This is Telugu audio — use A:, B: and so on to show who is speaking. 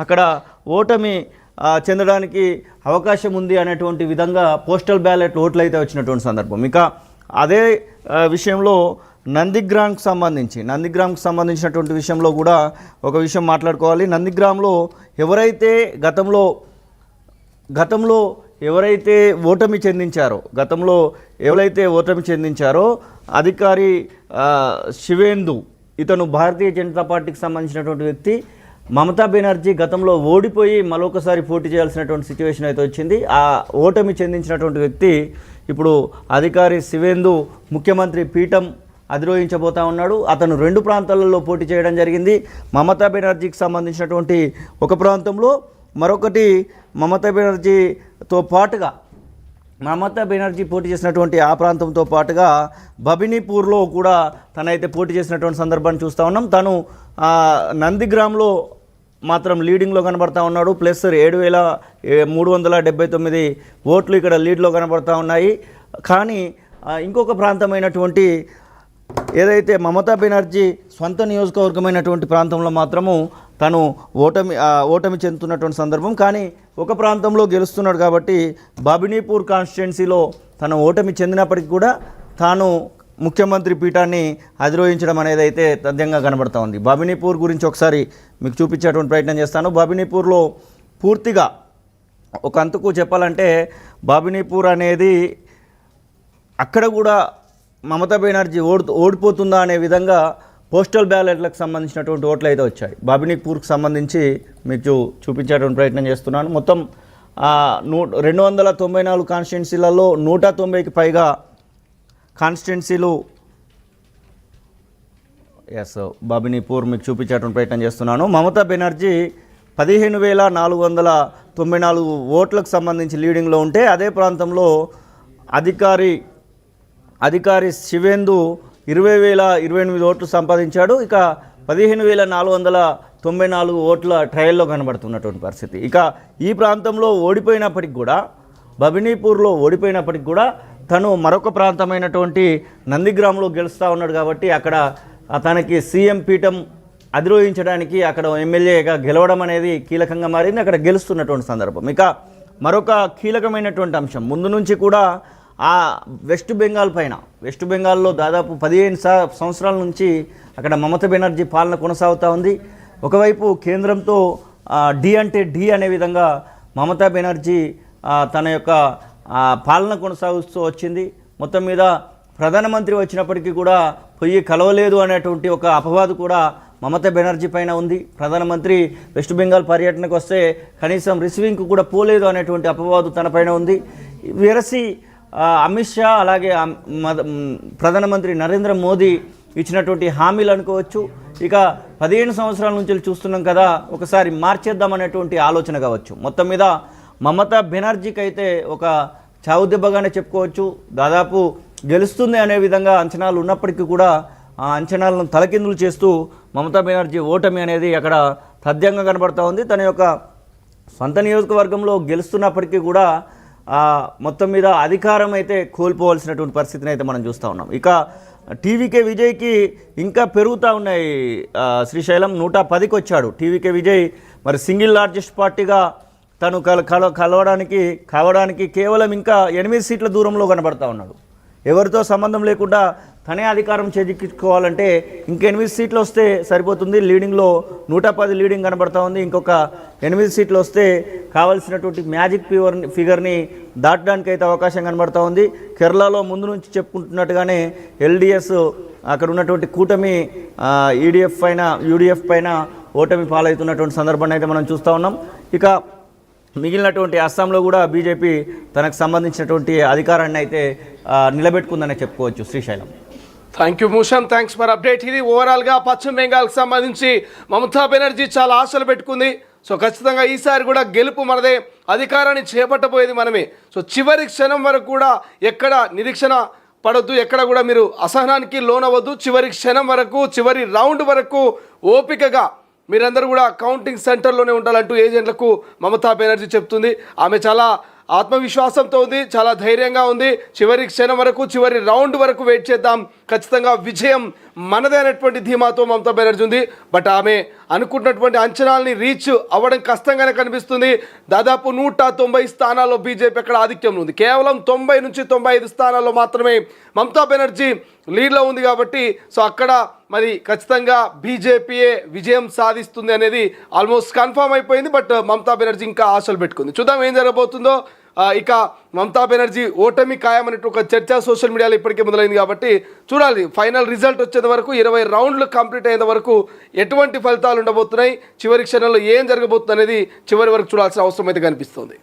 A: అక్కడ ఓటమి చెందడానికి అవకాశం ఉంది అనేటువంటి విధంగా పోస్టల్ బ్యాలెట్ ఓట్లు అయితే వచ్చినటువంటి సందర్భం. ఇక అదే విషయంలో నందిగ్రామ్కి సంబంధించినటువంటి విషయంలో కూడా ఒక విషయం మాట్లాడుకోవాలి. నందిగ్రామ్లో ఎవరైతే గతంలో ఎవరైతే ఓటమి చెందించారో అధికారి శివేందు, ఇతను భారతీయ జనతా పార్టీకి సంబంధించినటువంటి వ్యక్తి. మమతా బెనర్జీ గతంలో ఓడిపోయి మరొకసారి పోటీ చేయాల్సినటువంటి సిచ్యువేషన్ అయితే వచ్చింది. ఆ ఓటమి చెందించినటువంటి వ్యక్తి ఇప్పుడు అధికారి శివేందు ముఖ్యమంత్రి పీఠం అధిరోహించబోతా ఉన్నాడు. అతను 2 ప్రాంతాలలో పోటీ చేయడం జరిగింది. మమతా బెనర్జీకి సంబంధించినటువంటి ఒక ప్రాంతంలో, మరొకటి మమతా బెనర్జీ పోటీ చేసినటువంటి ఆ ప్రాంతంతో పాటుగా బబినీపూర్లో కూడా తనైతే పోటీ చేసినటువంటి సందర్భాన్ని చూస్తూ ఉన్నాం. తను నందిగ్రామ్లో మాత్రం లీడింగ్లో కనబడతా ఉన్నాడు. ప్లస్ 7,379 ఓట్లు ఇక్కడ లీడ్లో కనబడతా ఉన్నాయి. కానీ ఇంకొక ప్రాంతమైనటువంటి ఏదైతే మమతా బెనర్జీ స్వంత నియోజకవర్గమైనటువంటి ప్రాంతంలో మాత్రము తను ఓటమి చెందుతున్నటువంటి సందర్భం. కానీ ఒక ప్రాంతంలో గెలుస్తున్నాడు కాబట్టి బబినీపూర్ కాన్స్టిట్యున్సీలో తను ఓటమి చెందినప్పటికీ కూడా తాను ముఖ్యమంత్రి పీఠాన్ని అధిరోహించడం అనేది అయితే తథ్యంగా కనబడతా ఉంది. బబినీపూర్ గురించి ఒకసారి మీకు చూపించేటువంటి ప్రయత్నం చేస్తాను. బబినీపూర్లో పూర్తిగా ఒక అంతకు చెప్పాలంటే బబినీపూర్ అనేది అక్కడ కూడా మమతా బెనర్జీ ఓడిపోతుందా అనే విధంగా పోస్టల్ బ్యాలెట్లకు సంబంధించినటువంటి ఓట్లు అయితే వచ్చాయి. బబినీపూర్కి సంబంధించి మీకు చూపించేటువంటి ప్రయత్నం చేస్తున్నాను. మొత్తం 294 కాన్స్టిట్యున్సీలలో 190కి పైగా కాన్స్టిట్యున్సీలు బబినీపూర్ మీకు చూపించేటువంటి ప్రయత్నం చేస్తున్నాను. మమతా బెనర్జీ 15,494 ఓట్లకు సంబంధించి లీడింగ్లో ఉంటే, అదే ప్రాంతంలో అధికారి శివేందు 20,028 ఓట్లు సంపాదించాడు. ఇక 15,494 ఓట్ల ట్రయల్లో కనబడుతున్నటువంటి పరిస్థితి. ఇక ఈ ప్రాంతంలో బబినీపూర్లో ఓడిపోయినప్పటికి కూడా తను మరొక ప్రాంతమైనటువంటి నందిగ్రామ్లో గెలుస్తూ ఉన్నాడు కాబట్టి అక్కడ తనకి సీఎం పీఠం అధిరోహించడానికి అక్కడ ఎమ్మెల్యేగా గెలవడం అనేది కీలకంగా మారింది. అక్కడ గెలుస్తున్నటువంటి సందర్భం. ఇక మరొక కీలకమైనటువంటి అంశం, ముందు నుంచి కూడా ఆ వెస్ట్ బెంగాల్లో దాదాపు 15 సంవత్సరాల నుంచి అక్కడ మమతా బెనర్జీ పాలన కొనసాగుతూ ఉంది. ఒకవైపు కేంద్రంతో డి అంటే డి అనే విధంగా మమతా బెనర్జీ తన యొక్క పాలన కొనసాగుతూ వచ్చింది. మొత్తం మీద ప్రధానమంత్రి వచ్చినప్పటికీ కూడా పొయ్యి కలవలేదు అనేటువంటి ఒక అపవాదు కూడా మమతా బెనర్జీ పైన ఉంది. ప్రధానమంత్రి వెస్ట్ బెంగాల్ పర్యటనకు వస్తే కనీసం రిసీవింగ్కు కూడా పోలేదు అనేటువంటి అపవాదు తన పైన ఉంది. వెరసి అమిత్ షా అలాగే ప్రధానమంత్రి నరేంద్ర మోదీ ఇచ్చినటువంటి హామీలు అనుకోవచ్చు. ఇక 15 సంవత్సరాల నుంచి చూస్తున్నాం కదా, ఒకసారి మార్చేద్దామనేటువంటి ఆలోచన కావచ్చు. మొత్తం మీద మమతా బెనర్జీకి అయితే ఒక చావు దెబ్బగానే చెప్పుకోవచ్చు. దాదాపు గెలుస్తుంది అనే విధంగా అంచనాలు ఉన్నప్పటికీ కూడా ఆ అంచనాలను తలకిందులు చేస్తూ మమతా బెనర్జీ ఓటమి అనేది అక్కడ తథ్యంగా కనబడతా ఉంది. తన యొక్క సొంత నియోజకవర్గంలో గెలుస్తున్నప్పటికీ కూడా మొత్తం మీద అధికారం అయితే కోల్పోవాల్సినటువంటి పరిస్థితిని అయితే మనం చూస్తూ ఉన్నాం. ఇక టీవీకే విజయ్కి ఇంకా పెరుగుతూ ఉన్నాయి. శ్రీశైలం 110కి వచ్చాడు టీవీకే విజయ్. మరి సింగిల్ లార్జెస్ట్ పార్టీగా తను కావడానికి కేవలం ఇంకా 8 సీట్ల దూరంలో కనబడతా ఉన్నాడు. ఎవరితో సంబంధం లేకుండా తనే అధికారం చేజిక్కించుకోవాలంటే ఇంక 8 సీట్లు వస్తే సరిపోతుంది. లీడింగ్లో 110 లీడింగ్ కనబడతా ఉంది. ఇంకొక 8 సీట్లు వస్తే కావాల్సినటువంటి మ్యాజిక్ ఫిగర్ని దాటడానికి అయితే అవకాశం కనబడతా ఉంది. కేరళలో ముందు నుంచి చెప్పుకుంటున్నట్టుగానే ఎల్డిఎస్ అక్కడ ఉన్నటువంటి కూటమి యూడిఎఫ్ పైన ఓటమి పాలవుతున్నటువంటి సందర్భాన్ని అయితే మనం చూస్తూ ఉన్నాం. ఇక మిగిలినటువంటి అస్సాంలో కూడా బీజేపీ తనకు సంబంధించినటువంటి అధికారాన్ని అయితే నిలబెట్టుకుందనే చెప్పుకోవచ్చు. శ్రీశైలం,
B: థ్యాంక్ యూ మూషన్, థ్యాంక్స్ ఫర్ అప్డేట్. ఇది ఓవరాల్గా పశ్చిమ బెంగాల్కి సంబంధించి మమతా బెనర్జీ చాలా ఆశలు పెట్టుకుంది. సో ఖచ్చితంగా ఈసారి కూడా గెలుపు మనదే, అధికారాన్ని చేపట్టబోయేది మనమే. సో చివరి క్షణం వరకు కూడా ఎక్కడ నిరీక్షణ పడొద్దు, ఎక్కడ కూడా మీరు అసహనానికి లోనవద్దు. చివరి క్షణం వరకు, చివరి రౌండ్ వరకు ఓపికగా మీరందరూ కూడా కౌంటింగ్ సెంటర్లోనే ఉండాలంటూ ఏజెంట్లకు మమతా బెనర్జీ చెప్తుంది. ఆమె చాలా ఆత్మవిశ్వాసంతో ఉంది, చాలా ధైర్యంగా ఉంది. చివరి క్షణం వరకు, చివరి రౌండ్ వరకు వెయిట్ చేద్దాం. ఖచ్చితంగా విజయం మనదే అనేటువంటి ధీమాతో మమతా బెనర్జీ ఉంది. బట్ ఆమె అనుకుంటున్నటువంటి అంచనాల్ని రీచ్ అవ్వడం కష్టంగానే కనిపిస్తుంది. దాదాపు 190 స్థానాల్లో బీజేపీ అక్కడ ఆధిక్యంలో ఉంది. కేవలం 90 నుంచి 95 స్థానాల్లో మాత్రమే మమతా బెనర్జీ లీడ్లో ఉంది. కాబట్టి సో అక్కడ మరి ఖచ్చితంగా బీజేపీయే విజయం సాధిస్తుంది అనేది ఆల్మోస్ట్ కన్ఫర్మ్ అయిపోయింది. బట్ మమతా బెనర్జీ ఇంకా ఆశలు పెట్టుకుంది. చూద్దాం ఏం జరగబోతుందో. ఇక మమతా బెనర్జీ ఓటమి ఖాయమనేట్టు ఒక చర్చ సోషల్ మీడియాలో ఇప్పటికే మొదలైంది. కాబట్టి చూడాలి ఫైనల్ రిజల్ట్ వచ్చేంత వరకు, 20 రౌండ్లు కంప్లీట్ అయ్యేంత వరకు ఎటువంటి ఫలితాలు ఉండబోతున్నాయి, చివరి క్షణంలో ఏం జరగబోతుంది అనేది చివరి వరకు చూడాల్సిన అవసరం అయితే కనిపిస్తుంది.